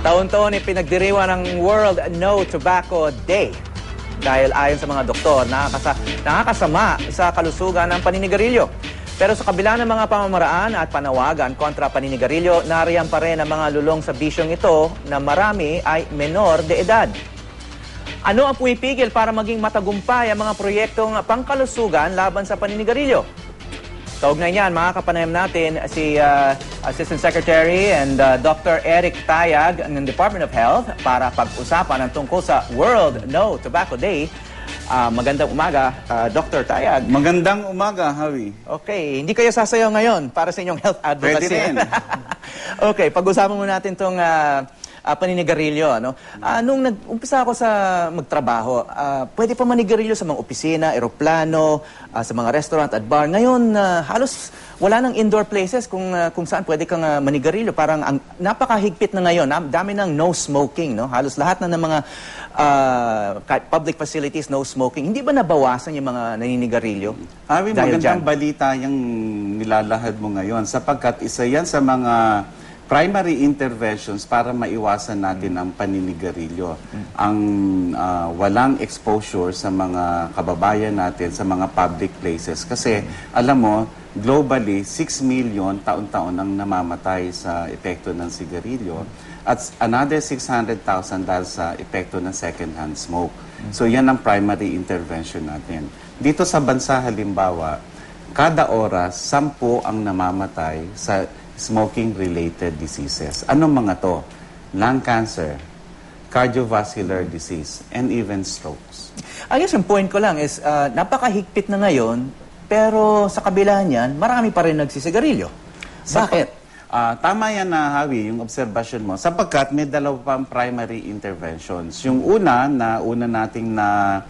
Taon-taon ipinagdiriwang ng World No Tobacco Day. Dahil ayon sa mga doktor, nakakasama sa kalusugan ng paninigarilyo. Pero sa kabila ng mga pamamaraan at panawagan kontra paninigarilyo, nariyan pa rin ang mga lulong sa bisyong ito na marami ay menor de edad. Ano ang pumipigil para maging matagumpay ang mga proyektong pangkalusugan laban sa paninigarilyo? Kaugnay niyan, makakapanayam natin si Assistant Secretary and Dr. Eric Tayag ng Department of Health para pag-usapan ang tungkol sa World No Tobacco Day. Magandang umaga, Dr. Tayag. Magandang umaga, Javi. Okay, hindi kayo sasayaw ngayon para sa inyong health advocacy. Pwede rin. Okay, pag-usapan mo natin itong paninigarilyo. Ano? Nung nag-umpisa ako sa magtrabaho, pwede pa manigarilyo sa mga opisina, eroplano, sa mga restaurant at bar. Ngayon, halos wala nang indoor places kung saan pwede kang manigarilyo. Parang napakahigpit na ngayon. Dami ng no smoking. No? Halos lahat na ng mga public facilities, no smoking. Hindi ba nabawasan yung mga naninigarilyo? Magandang balita yung nilalahad mo ngayon sapagkat isa yan sa mga primary interventions para maiwasan natin ang paninigarilyo. Ang walang exposure sa mga kababayan natin sa mga public places. Kasi alam mo, globally, 6 million taon-taon ang namamatay sa epekto ng sigarilyo at another 600,000 dahil sa epekto ng second-hand smoke. So yan ang primary intervention natin. Dito sa bansa halimbawa, kada oras, 10 ang namamatay sa smoking-related diseases. Anong mga to? Lung cancer, cardiovascular disease, and even strokes. I guess yung point ko lang is, napakahigpit na ngayon, pero sa kabila niyan, marami pa rin nagsisigarilyo. Bakit? Tama yan na, Javi, yung observation mo, sapagkat may dalawa pang primary interventions. Yung una nating na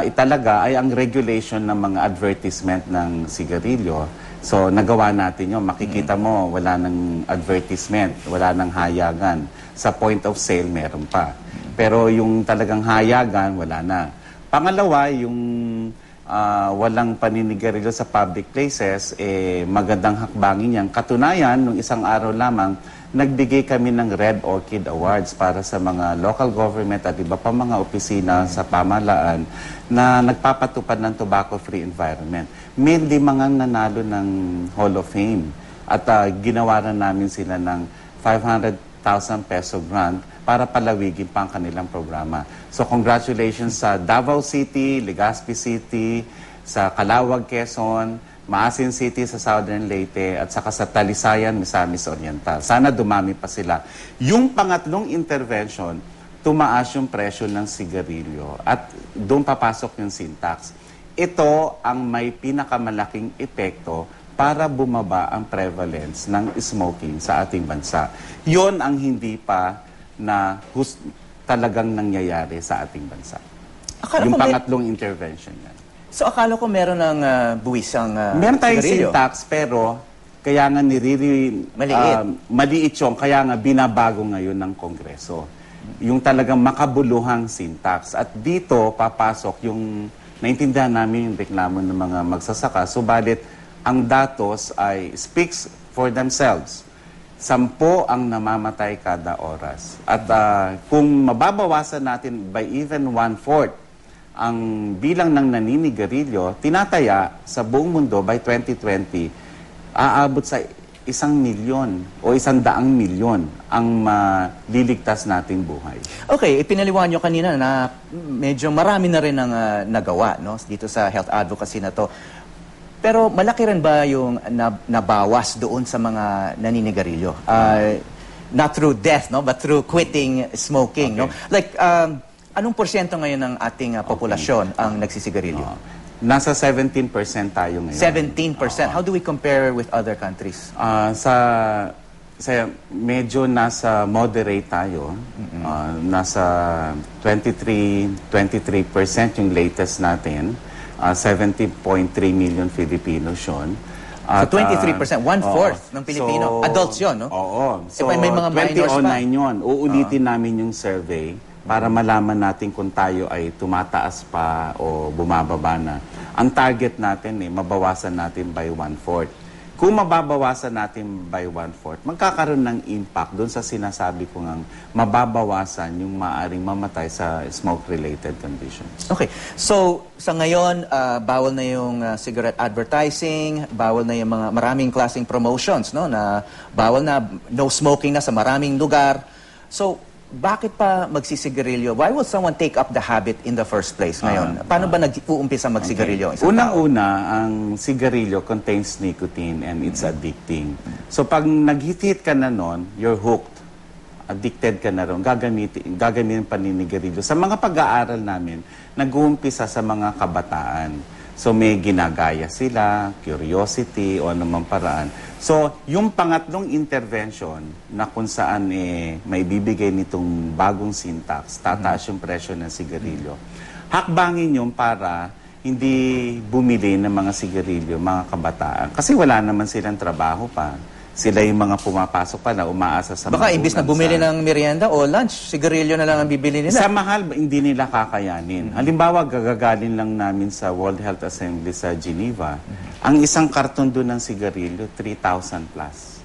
italaga ay ang regulation ng mga advertisement ng sigarilyo. So, nagawa natin yun. Makikita mo, wala nang advertisement, wala nang hayagan. Sa point of sale, meron pa. Pero yung talagang hayagan, wala na. Pangalawa, yung walang paninigarilyo sa public places, magandang hakbangin yan. Katunayan, nung isang araw lamang, nagbigay kami ng Red Orchid Awards para sa mga local government at iba pa mga opisina sa pamahalaan na nagpapatupad ng tobacco-free environment. May 5 nanalo ng Hall of Fame at ginawaran namin sila ng 500,000 peso grant para palawigin pa ang kanilang programa. So congratulations sa Davao City, Legazpi City, sa Calawag, Quezon, Maasin City sa Southern Leyte at saka sa Talisayan, Misamis Oriental. Sana dumami pa sila. Yung pangatlong intervention, tumaas yung presyo ng sigarilyo at doon papasok yung sin tax. Ito ang may pinakamalaking epekto para bumaba ang prevalence ng smoking sa ating bansa. Yon ang hindi pa na talagang nangyayari sa ating bansa. Yung pangatlong intervention yan. So, akala ko meron ng buwis ang meron tayong sigarilyo. sin tax, pero kaya nga maliit yung, kaya nga binabago ngayon ng Kongreso. Yung talagang makabuluhang sin tax. At dito, papasok yung, naintindihan namin yung reklamo ng mga magsasaka, subalit ang datos ay speaks for themselves. 10 ang namamatay kada oras. At kung mababawasan natin by even 1/4 ang bilang ng naninigarilyo, tinataya sa buong mundo by 2020, aabot sa 1 milyon o 100,000,000 ang liligtas nating buhay. Okay, ipinaliwan nyo kanina na medyo marami na rin ang nagawa, no, dito sa health advocacy na to. Pero malaki rin ba yung nabawas doon sa mga naninigarilyo? Not through death, no, but through quitting smoking, okay. No? Like, anong porsyento ngayon ng ating populasyon ang nagsisigarilyo? Nasa 17% tayo ngayon. 17%? How do we compare with other countries? Medyo nasa moderate tayo. Nasa 23% yung latest natin. 70.3 million Filipinos yun. So 23%, 1/4 ng Pilipino. Adults yun, no? Oo. So, may mga minors pa. 2009 yun. Uulitin namin yung survey para malaman natin kung tayo ay tumataas pa o bumababa na. Ang target natin mabawasan natin by 1/4. kung mababawasan natin by 1/4, magkakaroon ng impact doon sa sinasabi ko ngang mababawasan yung maaring mamatay sa smoke-related conditions. Okay. So, sa ngayon, bawal na yung cigarette advertising, bawal na yung mga maraming klaseng promotions, no? Na bawal na, no smoking na sa maraming lugar. So, bakit pa magsisigarilyo? Why would someone take up the habit in the first place ngayon? Paano ba nag-uumpisa magsigarilyo? Okay. Unang-una, ang sigarilyo contains nicotine and it's addicting. So pag nag-hit ka na nun, you're hooked. Addicted ka na ron. Gagamitin paninigarilyo. Sa mga pag-aaral namin, nag-uumpisa sa mga kabataan. So may ginagaya sila, curiosity o anumang paraan. So yung pangatlong intervention na kung saan may bibigay nitong bagong syntax, tataas yung presyo ng sigarilyo. Hakbangin yun para hindi bumili ng mga sigarilyo, mga kabataan. Kasi wala naman silang trabaho pa. Sila yung mga pumapasok pa na umaasa sa Baka imbis na bumili ng merienda o lunch, sigarilyo na lang ang bibili nila. Sa mahal, hindi nila kakayanin. Halimbawa, gagagalin lang namin sa World Health Assembly sa Geneva. Ang isang karton doon ng sigarilyo, 3,000 plus.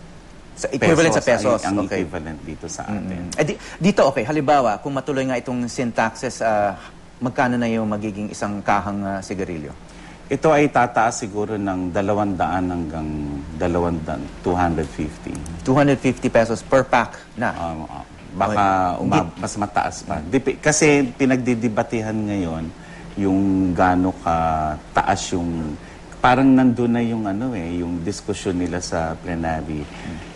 Equivalent sa pesos. Ang okay. equivalent dito sa atin. Dito, okay, halimbawa, kung matuloy nga itong syntaxes, magkano na yung magiging isang kahang sigarilyo? Ito ay tataas siguro ng 200 hanggang 250. 250 pesos per pack na. Baka mas mataas pa. Kasi pinagdidebatehan ngayon yung gaano ka taas yung parang nandun na yung yung diskusyon nila sa plenary.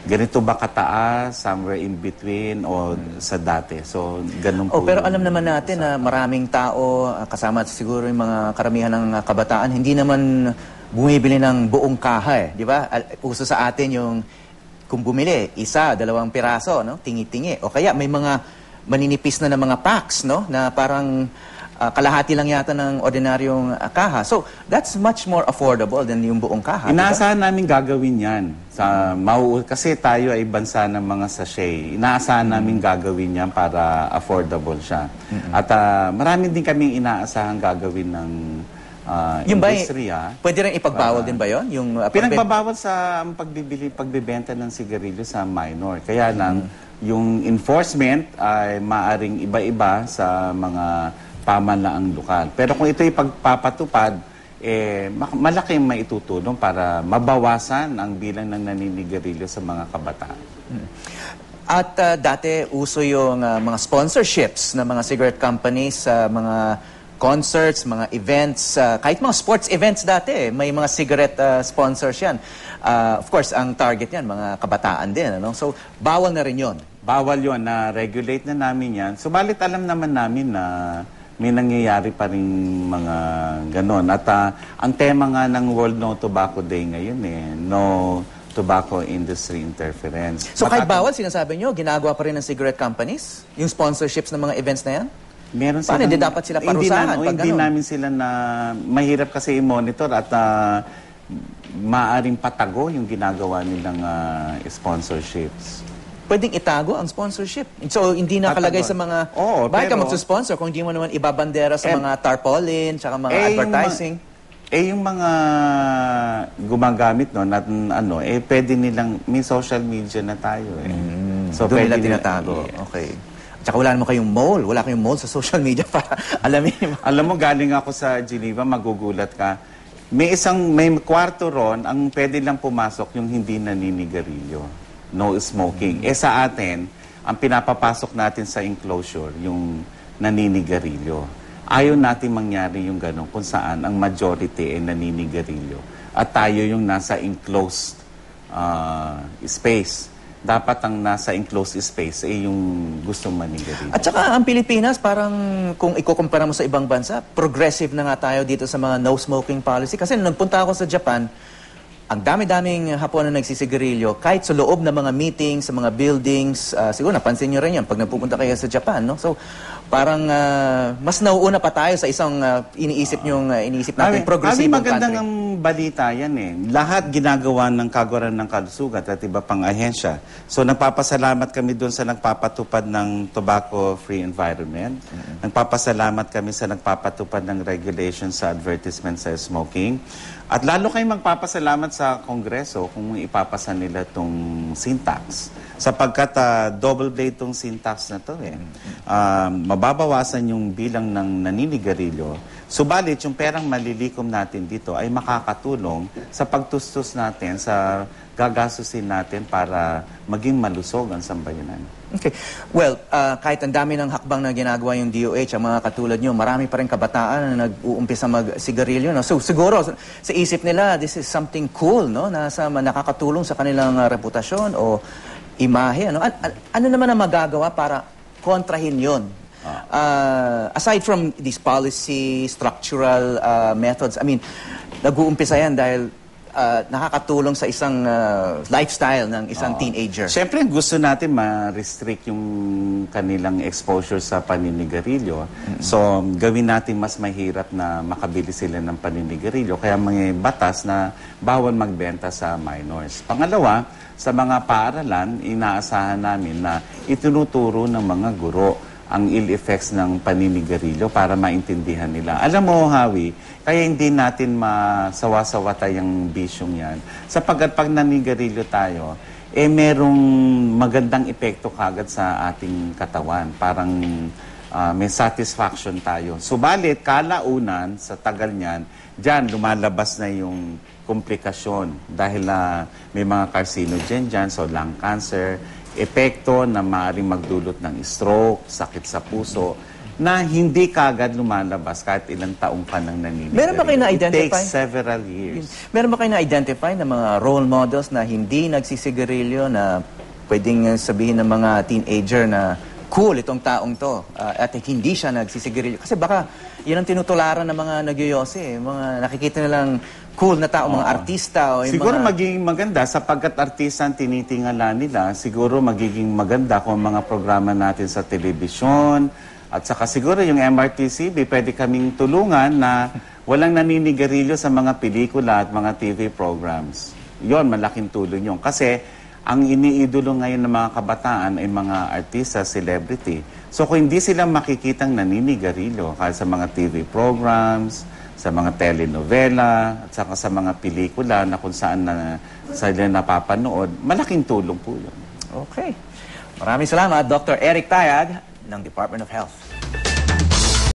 Ganito ba kataas, somewhere in between o sa dati. So ganun po. Pero alam naman natin na maraming tao, kasama siguro yung mga karamihan ng kabataan, hindi naman bumibili ng buong kaha, di ba? Uso sa atin yung kung bumili, 1, 2 piraso, no? Tingi-tingi. O kaya may mga maninipis na mga packs, no? Na parang kalahati lang yata ng ordinaryong kaha. So, that's much more affordable than yung buong kaha. Inaasahan namin gagawin yan. Kasi tayo ay bansa ng mga sachet. Inaasahan namin gagawin yan para affordable siya. At marami din kaming inaasahan gagawin ng industriya. Pwede rin ipagbawal din ba yun? Yung, pinagbabawal sa pagbibenta ng sigarilyo sa minor. Kaya lang, yung enforcement ay maaring iba-iba sa mga pamalaang lokal. Pero kung ito ipagpapatupad, malaki maitutulong para mabawasan ang bilang ng naninigarilyo sa mga kabataan. At dati, uso yung mga sponsorships ng mga cigarette companies sa mga concerts, mga events, kahit mga sports events dati, may mga cigarette sponsors yan. Of course, ang target yan, mga kabataan din. Ano? So, bawal na rin yun. Bawal yun, na-regulate na namin yan. Subalit alam naman namin na may nangyayari pa rin mga ganon. At ang tema nga ng World No Tobacco Day ngayon No Tobacco Industry Interference. So kahit bawal, sinasabi nyo, ginagawa pa rin ng cigarette companies? Yung sponsorships ng mga events na yan? Meron paano, hindi dapat sila parusahan? Hindi namin sila na mahirap kasi i-monitor at maaring patago yung ginagawa nilang sponsorships. Pwedeng itago ang sponsorship. So, hindi nakalagay sa mga... bakit ka magsusponsor kung hindi mo naman ibabandera sa mga tarpaulin, tsaka mga advertising? Yung mga gumagamit at pwede nilang... May social media na tayo So, doon nila tinatago. Okay. Tsaka wala naman kayong mall. Wala kayong mall sa social media para alamin. Alam mo, galing ako sa Geneva, magugulat ka. May kwarto ron, ang pwede lang pumasok yung hindi naninigarilyo. No smoking. Sa atin, ang pinapapasok natin sa enclosure, yung naninigarilyo. Ayaw natin mangyari yung gano'n kung saan ang majority ay naninigarilyo. At tayo yung nasa enclosed space. Dapat ang nasa enclosed space ay yung gustong manigarilyo. At saka ang Pilipinas, parang kung ikukumpara mo sa ibang bansa, progressive na nga tayo dito sa mga no smoking policy. Kasi nung nagpunta ako sa Japan, ang dami-daming Hapon na nagsisigarilyo, kahit sa loob ng mga meetings, sa mga buildings, siguro napansin nyo rin yan pag nagpupunta kayo sa Japan, no? So, parang mas nauuna pa tayo sa isang iniisip natin progresibong country. Magandang ang balita yan Lahat ginagawa ng Kagawaran ng Kalusugan at iba pang ahensya. So, nagpapasalamat kami doon sa nagpapatupad ng tobacco-free environment. Nagpapasalamat kami sa nagpapatupad ng regulations sa advertisement sa smoking. At lalo kayong magpapasalamat sa sa Kongreso kung ipapasa nila itong sin tax. Sapagkat double blade itong sin tax na to eh. Mababawasan yung bilang ng naninigarilyo. Subalit, yung perang malilikom natin dito ay makakatulong sa pagtustos natin, sa gagastusin natin para maging malusog ang sambayanan. Okay. Well, kahit ang dami ng hakbang na ginagawa yung DOH, ang mga katulad nyo, marami pa rin kabataan na nag-uumpisa mag-sigarilyo. No? So, siguro, sa isip nila, this is something cool, no? Na nakakatulong sa kanilang reputasyon o imahe. Ano? Ano naman ang magagawa para kontrahin yun? Aside from these policy, structural methods, I mean, nag-uumpisa yan dahil nakakatulong sa isang lifestyle ng isang teenager. Siyempre, gusto natin ma-restrict yung kanilang exposure sa paninigarilyo. So, gawin natin mas mahirap na makabili sila ng paninigarilyo. Kaya may batas na bawal magbenta sa minors. Pangalawa, sa mga paaralan, inaasahan namin na itinuturo ng mga guro ang ill effects ng paninigarilyo para maintindihan nila. Alam mo, Hawi, kaya hindi natin masawa-sawa tayong bisyong yan. Sapagkat pag nanigarilyo tayo, merong magandang epekto kagad sa ating katawan. Parang may satisfaction tayo. Subalit, kalaunan, sa tagal niyan, dyan lumalabas na yung komplikasyon. Dahil may mga carcinogen dyan, so lung cancer, epekto na maaaring magdulot ng stroke, sakit sa puso, na hindi kagad lumalabas kahit ilang taong ka nang naninigarilyo. Meron ba kayo na-identify? It takes several years. Meron ba kayo na-identify ng mga role models na hindi nagsisigarilyo na pwedeng sabihin ng mga teenager na cool itong taong to at hindi siya nagsisigarilyo? Kasi baka yun ang tinutularan ng mga nagyoyose eh. Mga nakikita nilang cool na tao, mga artista. O yung siguro mga... magiging maganda sapagkat artista ang tinitingala nila. Siguro magiging maganda kung mga programa natin sa telebisyon. At saka siguro yung MRTCB, pwede kaming tulungan na walang naninigarilyo sa mga pelikula at mga TV programs. Yon, malaking tulong yun. Kasi ang iniidolo ngayon ng mga kabataan ay mga artista, celebrity. So kung hindi sila makikitang naninigarilyo kahit sa mga TV programs, sa mga telenovela, at saka sa mga pelikula na kung saan sila napapanood, malaking tulong po yun. Okay. Maraming salamat, Dr. Eric Tayag ng Department of Health.